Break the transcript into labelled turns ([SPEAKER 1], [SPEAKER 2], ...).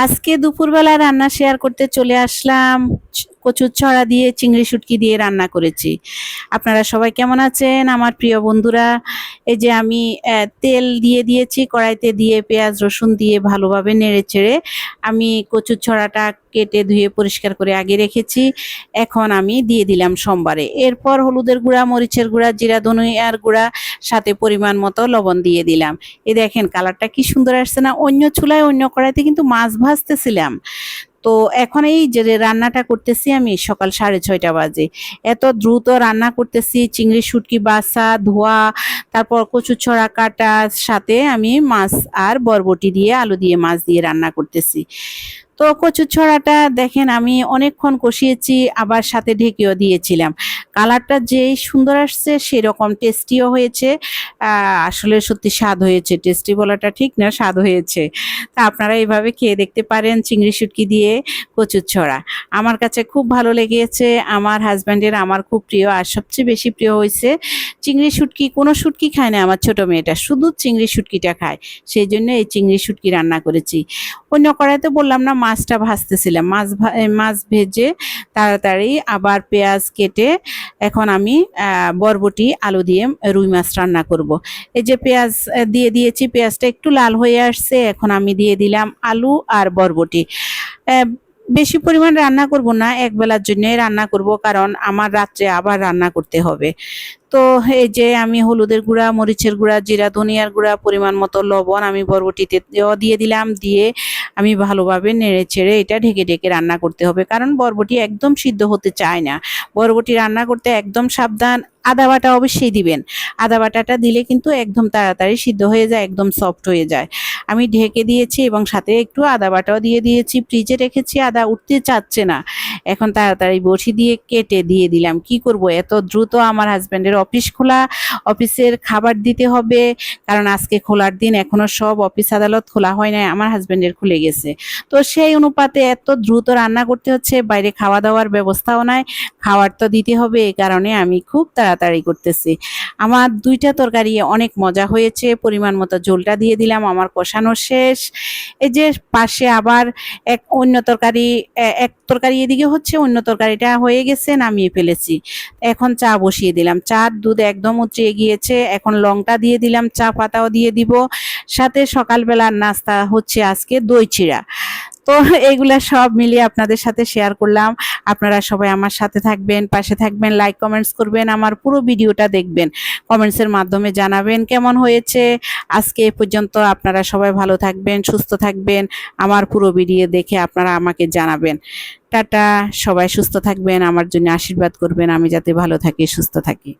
[SPEAKER 1] আজকে দুপুরবেলা রান্না শেয়ার করতে চলে আসলাম। কচুর ছড়া দিয়ে চিংড়ি শুটকি দিয়ে রান্না করেছি। আপনারা সবাই কেমন আছেন আমার প্রিয় বন্ধুরা? এই যে আমি তেল দিয়ে দিয়েছি কড়াইতে, দিয়ে পেঁয়াজ রসুন দিয়ে ভালোভাবে নেড়েচেড়ে আমি কচুর ছড়াটা কেটে ধুয়ে পরিষ্কার করে আগে রেখেছি। এখন আমি দিয়ে দিলাম সোমবারে। এরপর হলুদের গুঁড়া, মরিচের গুঁড়া, জিরা ধনিয়ার গুঁড়া, সাথে পরিমাণ মতো লবণ দিয়ে দিলাম। এই দেখেন কালারটা কি সুন্দর আসছে না? অন্য চুলায় অন্য কড়াইতে কিন্তু মাছ ভাজতেছিলাম। তো এখন এই যে রান্নাটা করতেছি আমি সকাল 6:30 বাজে। এত দ্রুত রান্না করতেছি, চিংড়ি শুটকি বাছা ধোয়া, তারপর কচুরছড়া কাটা, সাথে আমি মাছ আর বরবটি দিয়ে আলু দিয়ে মাছ দিয়ে রান্না করতেছি। তো কচুরছড়াটা দেখেন আমি অনেকক্ষণ কষিয়েছি, আবার সাথে ঢেকেও দিয়েছিলাম। কালারটা যেই সুন্দর আসছে সেরকম টেস্টিও হয়েছে। আসলে সত্যি স্বাদ হয়েছে, টেস্টি বলাটা ঠিক না, স্বাদ হয়েছে। তা আপনারা এইভাবে খেয়ে দেখতে পারেন চিংড়ি শুটকি দিয়ে কচুরছড়া। আমার কাছে খুব ভালো লেগেছে, আমার হাজব্যান্ডের আমার খুব প্রিয়। আর সবচেয়ে বেশি প্রিয় হয়েছে চিংড়ি শুটকি। কোনো শুটকি খায় না আমার ছোট মেয়েটা, শুধু চিংড়ি শুটকিটা খায়। সেই জন্য এই চিংড়ি শুটকি রান্না করেছি। অন্য কড়াইতে বললাম না মাছটা ভাজতেছিলাম, মাছ ভেজে তাড়াতাড়ি আবার পেঁয়াজ কেটে এখন আমি বরবটি আলু দিয়ে রুই মাছ রান্না করব। এই যে পেঁয়াজ দিয়ে দিয়েছি, পেঁয়াজটা একটু লাল হয়ে আসছে, এখন আমি দিয়ে দিলাম আলু আর বরবটি। বেশি পরিমাণ রান্না করব না, এক বেলার জন্যই রান্না করব, কারণ আমার রাত্রে আবার রান্না করতে হবে। তো এই যে আমি হলুদের গুঁড়া, মরিচের গুঁড়া, জিরা ধনিয়ার গুঁড়া, পরিমাণ মতো লবণ আমি বরবটিতে দিয়ে দিলাম। দিয়ে আমি ভালোভাবে নেড়ে চেড়ে এটা ঢেকে ঢেকে রান্না করতে হবে, কারণ বরবটি একদম সিদ্ধ হতে চায় না। বরবটি রান্না করতে একদম সাবধান। আদা বাটা অবশ্যই দিবেন, আদা বাটাটা দিলে কিন্তু একদম তাড়াতাড়ি সিদ্ধ হয়ে যায়, একদম সফট হয়ে যায়। আমি ঢেকে দিয়েছি এবং সাথে একটু আদা বাটাও দিয়ে দিয়েছি। ফ্রিজে রেখেছি, আদা উঠতে চাচ্ছে না। এখন তাড়াতাড়ি বটি দিয়ে কেটে দিয়ে দিলাম। কি করব, এত দ্রুত আমার হাজব্যান্ডের অফিস খোলা, অফিসের খাবার দিতে হবে, কারণ আজকে খোলার দিন। এখনো সব অফিস আদালত খোলা হয় নাই, আমার হাজব্যান্ডের খুলে গেছে। তো সেই অনুপাতে এত দ্রুত রান্না করতে হচ্ছে, বাইরে খাওয়া দাওয়ার ব্যবস্থাও নাই, খাওয়ার তো দিতে হবে। এই কারণে আমি খুব তাড়াতাড়ি করতেছি। আমার দুইটা তরকারি অনেক মজা হয়েছে। পরিমাণ মতো ঝোলটা দিয়ে দিলাম, আমার কষানো শেষ। এই যে পাশে আবার অন্য তরকারি, এক তরকারি এদিকে হচ্ছে, অন্য তরকারিটা হয়ে গেছে, নামিয়ে ফেলেছি। এখন চা বসিয়ে দিলাম, চার দুধ একদম উতরিয়ে গিয়েছে। এখন লংটা দিয়ে দিলাম, চা পাতাও দিয়ে দিব। সাথে সকালবেলার নাস্তা হচ্ছে আজকে দই চিড়া। তো এগুলা সব মিলিয়ে আপনাদের সাথে শেয়ার করলাম। আপনারা সবাই আমার সাথে থাকবেন, পাশে থাকবেন, লাইক কমেন্টস করবেন, আমার পুরো ভিডিওটা দেখবেন, কমেন্টসের মাধ্যমে জানাবেন কেমন হয়েছে। আজকে এ পর্যন্ত, আপনারা সবাই ভালো থাকবেন, সুস্থ থাকবেন। আমার পুরো ভিডিও দেখে আপনারা আমাকে জানাবেন। টাটা, সবাই সুস্থ থাকবেন, আমার জন্য আশীর্বাদ করবেন আমি যাতে ভালো থাকি, সুস্থ থাকি।